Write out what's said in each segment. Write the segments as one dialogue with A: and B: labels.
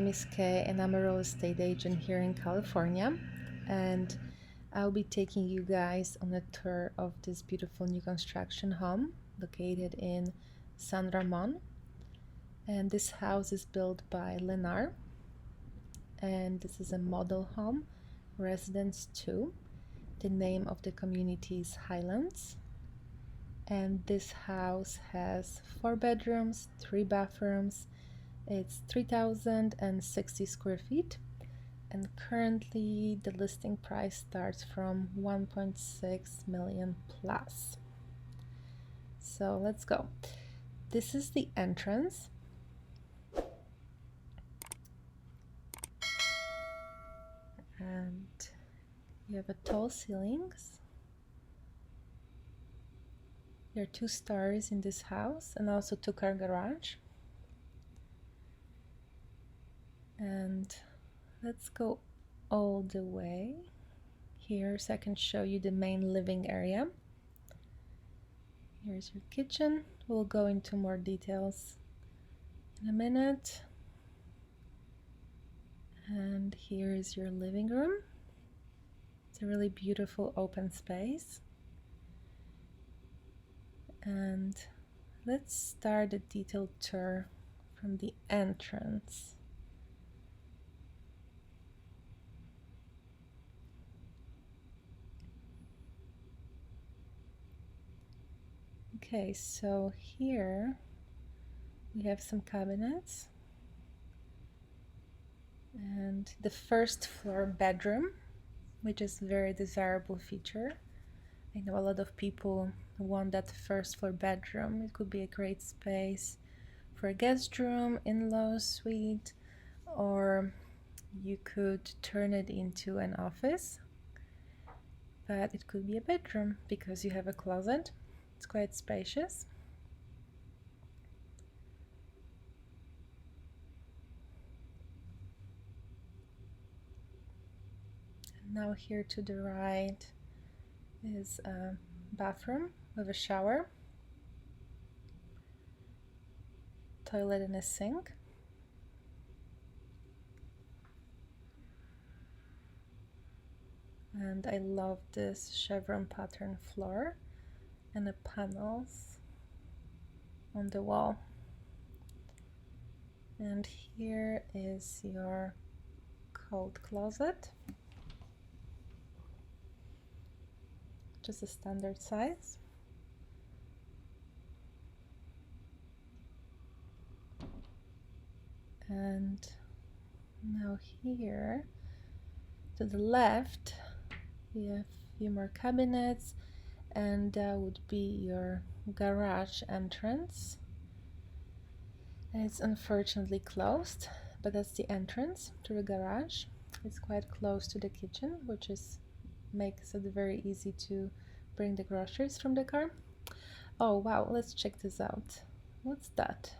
A: is Kay and I'm a real estate agent here in California, and I'll be taking you guys on a tour of this beautiful new construction home located in San Ramon. And this house is built by Lennar, and this is a model home, Residence 2. The name of the community is Highlands, and this house has 4 bedrooms, 3 bathrooms. It's 3,060 square feet, and currently the listing price starts from 1.6 million plus. So let's go. This is the entrance. And you have a tall ceilings. There are 2 stories in this house and also 2-car garage. And let's go all the way here so I can show you the main living area. Here's your kitchen. We'll go into more details in a minute. And here is your living room. It's a really beautiful open space. And let's start a detailed tour from the entrance. Okay, so here we have some cabinets and the first floor bedroom, which is a very desirable feature. I know a lot of people want that first floor bedroom. It could be a great space for a guest room, in-law suite, or you could turn it into an office, but it could be a bedroom because you have a closet. It's quite spacious. And now here to the right is a bathroom with a shower, toilet and a sink. And I love this chevron pattern floor and the panels on the wall. And here is your coat closet, just a standard size. And now here to the left we have a few more cabinets, and that would be your garage entrance. And it's unfortunately closed, but that's the entrance to the garage. It's quite close to the kitchen, which makes it very easy to bring the groceries from the car. Oh wow, let's check this out. What's that?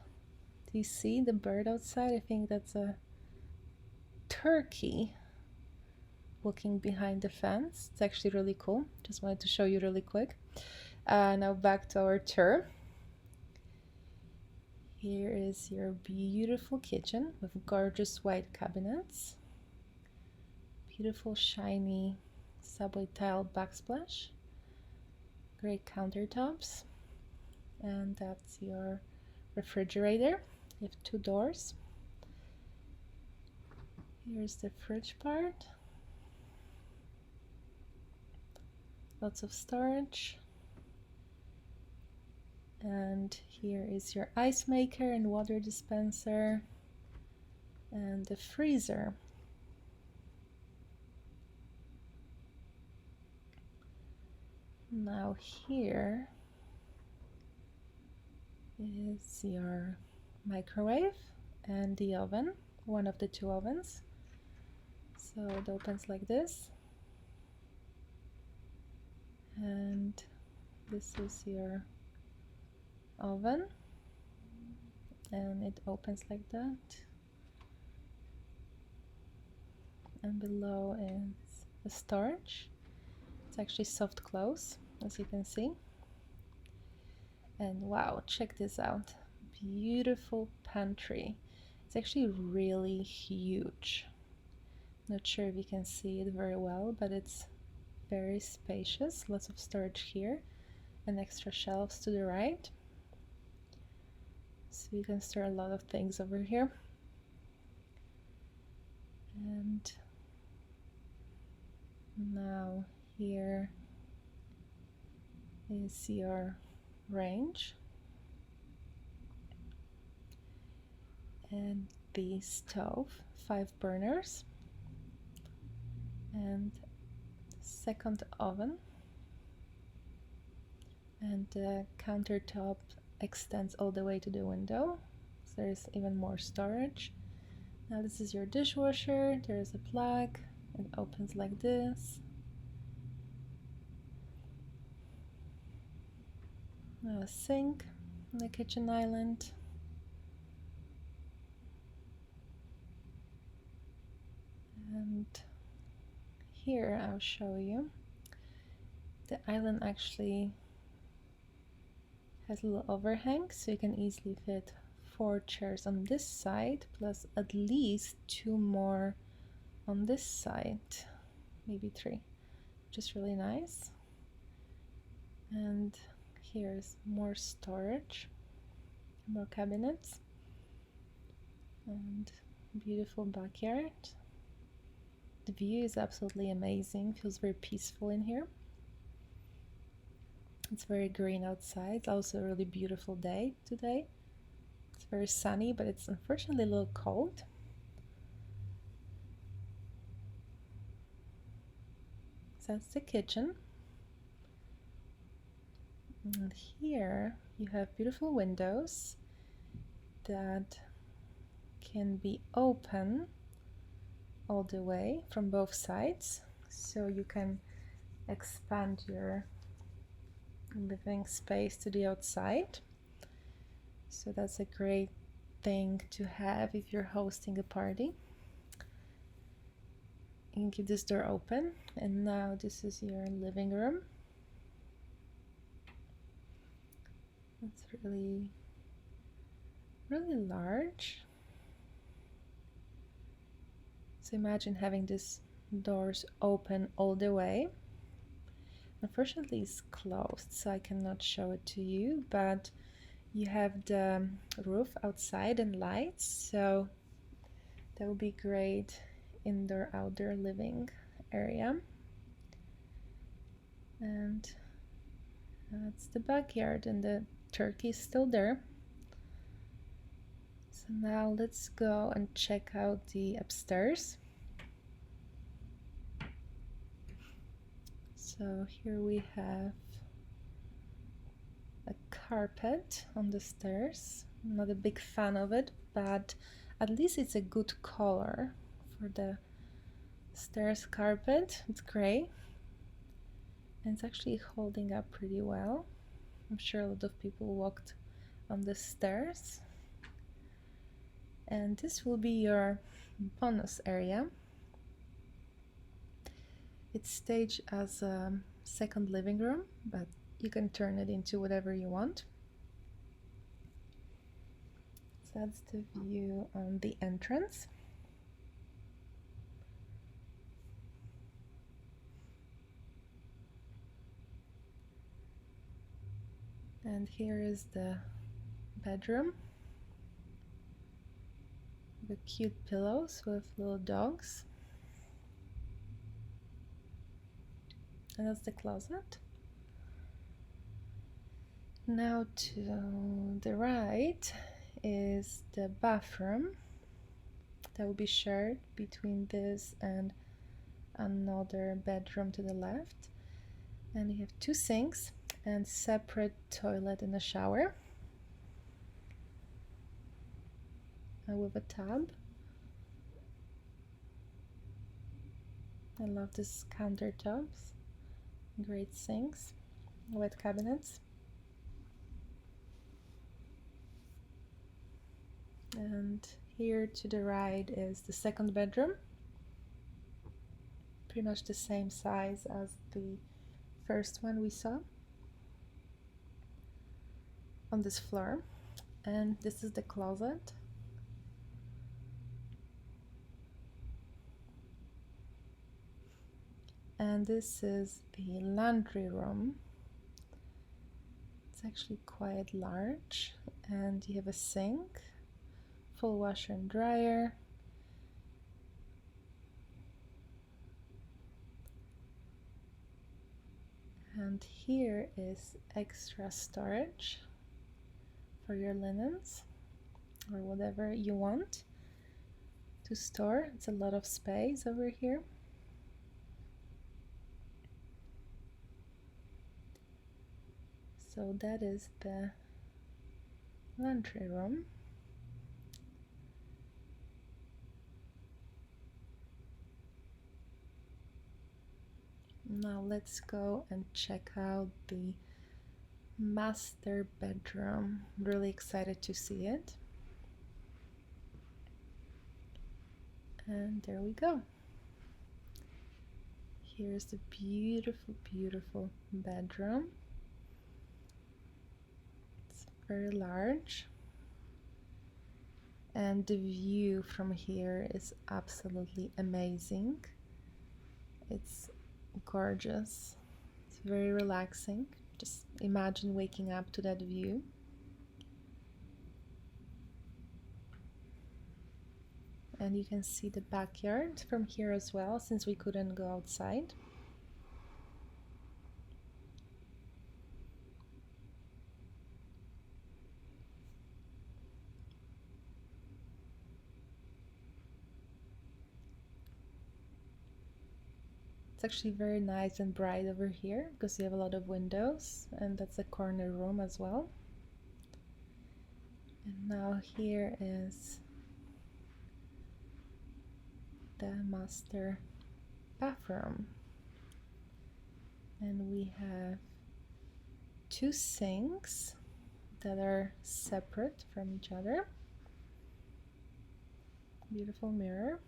A: Do you see the bird outside? I think that's a turkey looking behind the fence. It's actually really cool. Just wanted to show you really quick. Now back to our tour. Here is your beautiful kitchen with gorgeous white cabinets, beautiful shiny subway tile backsplash, great countertops, and that's your refrigerator. You have 2 doors. Here's the fridge part. Lots of storage. And here is your ice maker and water dispenser and the freezer. Now here is your microwave and the oven, one of the 2 ovens. So it opens like this. And this is your oven, and it opens like that. And below is the storage. It's actually soft close, as you can see. And wow, check this out. Beautiful pantry. It's actually really huge. Not sure if you can see it very well, but it's very spacious. Lots of storage here and extra shelves to the right. So you can store a lot of things over here. And now here is your range. And the stove, 5 burners. And second oven. And the countertop extends all the way to the window, so there's even more storage. Now this is your dishwasher. There's a plug. It opens like this. Now a sink on the kitchen island. And here I'll show you. The island actually has a little overhang, so you can easily fit 4 chairs on this side, plus at least 2 more on this side, maybe 3, which is really nice. And here's more storage, more cabinets, and beautiful backyard. The view is absolutely amazing, feels very peaceful in here. It's very green outside. It's also a really beautiful day today. It's very sunny, but it's unfortunately a little cold. So that's the kitchen. And here you have beautiful windows that can be open all the way from both sides, so you can expand your living space to the outside. So that's a great thing to have if you're hosting a party. You can keep this door open. And now this is your living room. It's really large. So imagine having these doors open all the way. Unfortunately it's closed, so I cannot show it to you, but you have the roof outside and lights, so that would be great indoor outdoor living area. And that's the backyard, and the turkey is still there. So now let's go and check out the upstairs. So here we have a carpet on the stairs. I'm not a big fan of it, but at least it's a good color for the stairs carpet. It's gray and it's actually holding up pretty well. I'm sure a lot of people walked on the stairs. And this will be your bonus area. It's staged as a second living room, but you can turn it into whatever you want. So that's the view on the entrance. And here is the bedroom. The cute pillows with little dogs. And that's the closet. Now to the right is the bathroom that will be shared between this and another bedroom to the left. And you have 2 sinks and separate toilet and a shower. And with a tub. I love these countertops. Great sinks, wet cabinets. And here to the right is the second bedroom. Pretty much the same size as the first one we saw on this floor. And this is the closet. And this is the laundry room. It's actually quite large, and you have a sink, full washer and dryer, and here is extra storage for your linens or whatever you want to store. It's a lot of space over here. So that is the laundry room. Now let's go and check out the master bedroom. Really excited to see it. And there we go. Here's the beautiful, beautiful bedroom. It's very large. And the view from here is absolutely amazing. It's gorgeous. It's very relaxing. Just imagine waking up to that view. And you can see the backyard from here as well, since we couldn't go outside. It's actually very nice and bright over here because you have a lot of windows, and that's a corner room as well. And now here is the master bathroom, and we have two sinks that are separate from each other. Beautiful mirror.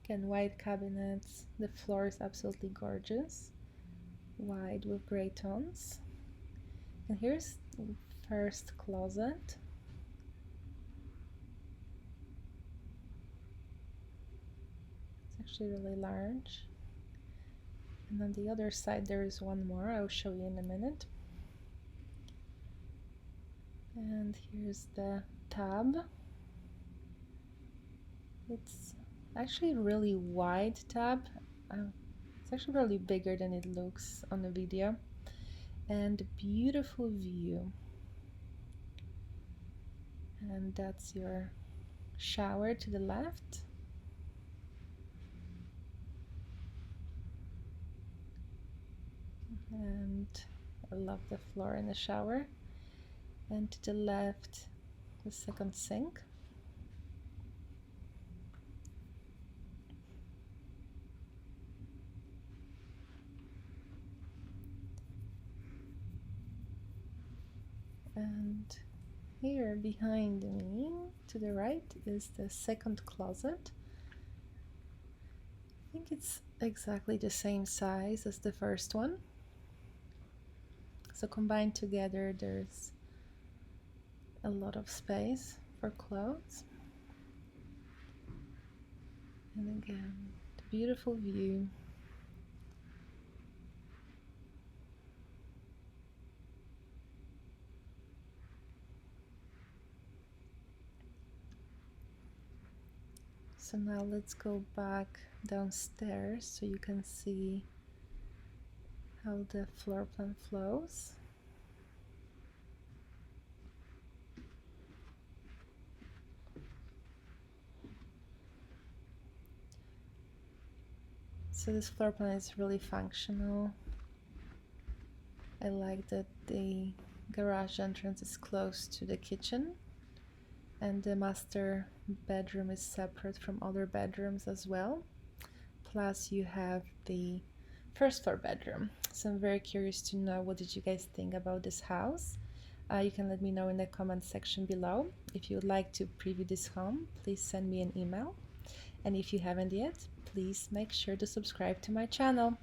A: Again, white cabinets. The floor is absolutely gorgeous, white with gray tones. And here's the first closet. Actually really large. And on the other side there is one more. I'll show you in a minute. And here's the tub. It's actually a really wide tub. It's actually really bigger than it looks on the video. And a beautiful view. And that's your shower to the left. And I love the floor in the shower. And to the left, the second sink. And here behind me, to the right, is the second closet. I think it's exactly the same size as the first one. So combined together, there's a lot of space for clothes. And again, the beautiful view. So now let's go back downstairs so you can see how the floor plan flows. So this floor plan is really functional. I like that the garage entrance is close to the kitchen, and the master bedroom is separate from other bedrooms as well. Plus you have the first floor bedroom. So I'm very curious to know, what did you guys think about this house? You can let me know in the comment section below. If you would like to preview this home, please send me an email. And if you haven't yet, please make sure to subscribe to my channel.